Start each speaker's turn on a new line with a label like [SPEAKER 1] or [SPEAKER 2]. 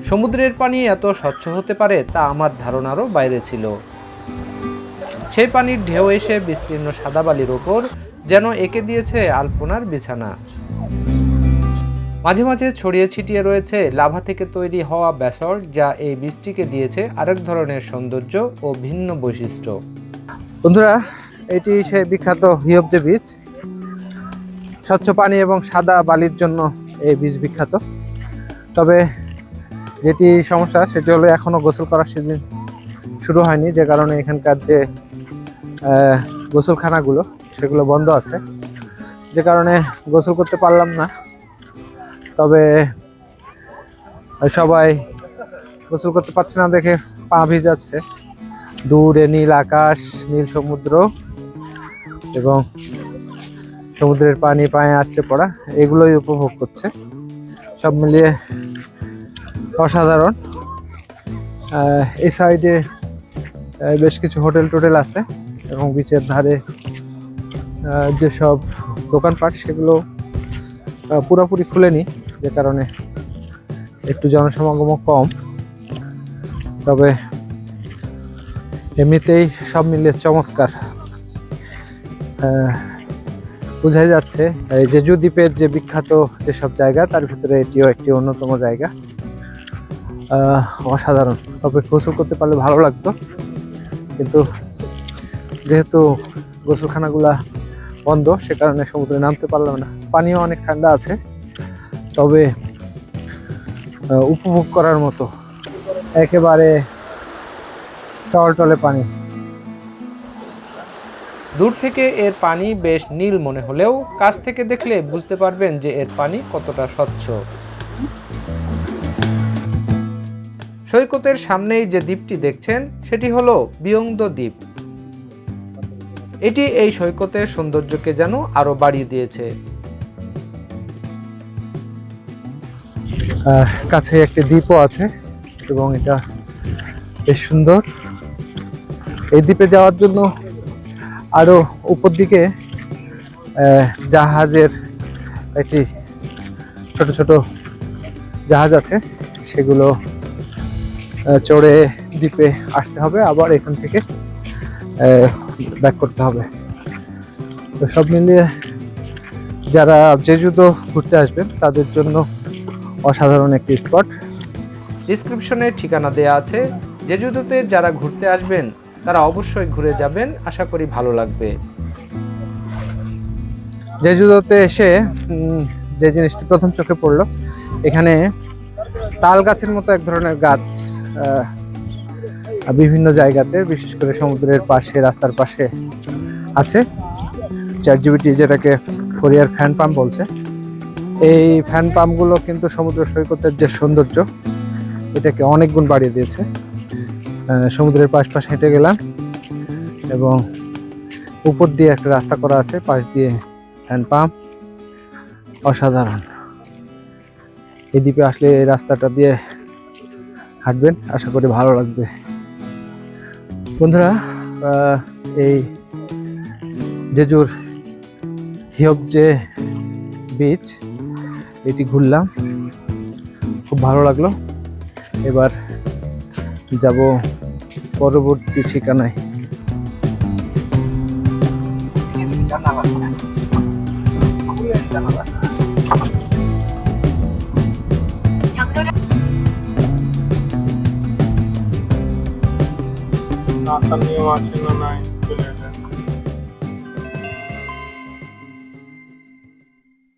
[SPEAKER 1] সমুদ্রের পানি এত স্বচ্ছ হতে পারে তা আমার ধারণারও বাইরে ছিল। সেই পানির ঢেউ এসে বিস্তীর্ণ সাদা বালির ওপর যেন এঁকে দিয়েছে আলপনার বিছানা। মাঝে মাঝে ছড়িয়ে ছিটিয়ে রয়েছে লাভা থেকে তৈরি হওয়া ব্যাসল্ট, যা এই বীজটিকে দিয়েছে আরেক ধরনের সৌন্দর্য ও ভিন্ন বৈশিষ্ট্য।
[SPEAKER 2] বন্ধুরা, এটি সেই বিখ্যাত হিয়বজে বীচ। স্বচ্ছ পানি এবং সাদা বালির জন্য এই বীজ বিখ্যাত। তবে যেটি সমস্যা সেটি হলো এখনো গোসল করার সিজন শুরু হয়নি, যে কারণে এখানকার যে গোসলখানাগুলো সেগুলো বন্ধ আছে, যে কারণে গোসল করতে পারলাম না। তবে সবাই গোসল করতে পারছে না দেখে পা ভিজাচ্ছে। দূরে নীল আকাশ, নীল সমুদ্র এবং সমুদ্রের পানি পায়ে আছড়ে পড়া, এগুলোই উপভোগ করছে। সব মিলিয়ে অসাধারণ। এই সাইডে বেশ কিছু হোটেল টোটেল আছে এবং বিচের ধারে যেসব দোকানপাট সেগুলো পুরোপুরি খুলেনি, যে কারণে একটু জনসমাগমও কম। তবে এমনিতেই সব মিলিয়ে চমৎকার। বোঝাই যাচ্ছে এই জেজু দ্বীপের যে বিখ্যাত যেসব জায়গা তার ভিতরে এটিও একটি অন্যতম জায়গা। অসাধারণ। তবে গোসল করতে পারলে ভালো লাগতো, কিন্তু যেহেতু গোসলখানাগুলা বন্ধ সে কারণে সমুদ্রে নামতে পারলাম না। পানিও অনেক ঠান্ডা আছে, তবে উপভোগ করার মতো একেবারে টলটলে পানি।
[SPEAKER 1] দূর থেকে এর পানি বেশ নীল মনে হলেও কাছ থেকে দেখলে বুঝতে পারবেন যে এর পানি কতটা স্বচ্ছ। সৈকতের সামনেই যে দ্বীপটি দেখছেন সেটি হলো বিয়ংদো দ্বীপ। এটি এই সৈকতের সৌন্দর্যকে যেন আরো বাড়িয়ে দিয়েছে।
[SPEAKER 2] কাছে একটি দ্বীপও আছে এবং এটা বেশ সুন্দর। এই দ্বীপে যাওয়ার জন্য আরো উপর দিকে জাহাজের একটি ছোট ছোট জাহাজ আছে, সেগুলো চড়ে দ্বীপে আসতে হবে, আবার এখান থেকে ব্যাক করতে হবে। তো সব মিলিয়ে যারা জেজুদো ঘুরতে আসবেন তাদের জন্য অসাধারণ একটি স্পট।
[SPEAKER 1] ডিসক্রিপশনে ঠিকানা দেয়া আছে। জেজুদোতে যারা ঘুরতে আসবেন তারা অবশ্যই ঘুরে যাবেন, আশা করি ভালো লাগবে।
[SPEAKER 2] জেজুদোতে এসে যে জিনিসটি প্রথম চোখে পড়লো, এখানে তাল গাছের মতো এক ধরনের গাছ বিভিন্ন জায়গাতে, বিশেষ করে সমুদ্রের পাশে, রাস্তার পাশে আছে। চ্যাটজিপিটি যেটাকে কোরিয়ার ফ্যান পাম্প বলছে। এই ফ্যান পাম্পগুলো কিন্তু সমুদ্র সৈকতের যে সৌন্দর্য এটাকে অনেক গুণ বাড়িয়ে দিয়েছে। সমুদ্রের পাশ হেঁটে গেলাম এবং উপর দিয়ে একটা রাস্তা করা আছে, পাশ দিয়ে হ্যান্ড পাম্প। অসাধারণ। এই দ্বীপে আসলে এই রাস্তাটা দিয়ে হাঁটবেন, আশা করি ভালো লাগবে। বন্ধুরা, এই জেজুর হিয়বজে বিচ এটি ঘুরলাম, খুব ভালো লাগলো। এবার যাব পরবর্তী ঠিকানায়।
[SPEAKER 3] নিয়ম আছে না নাই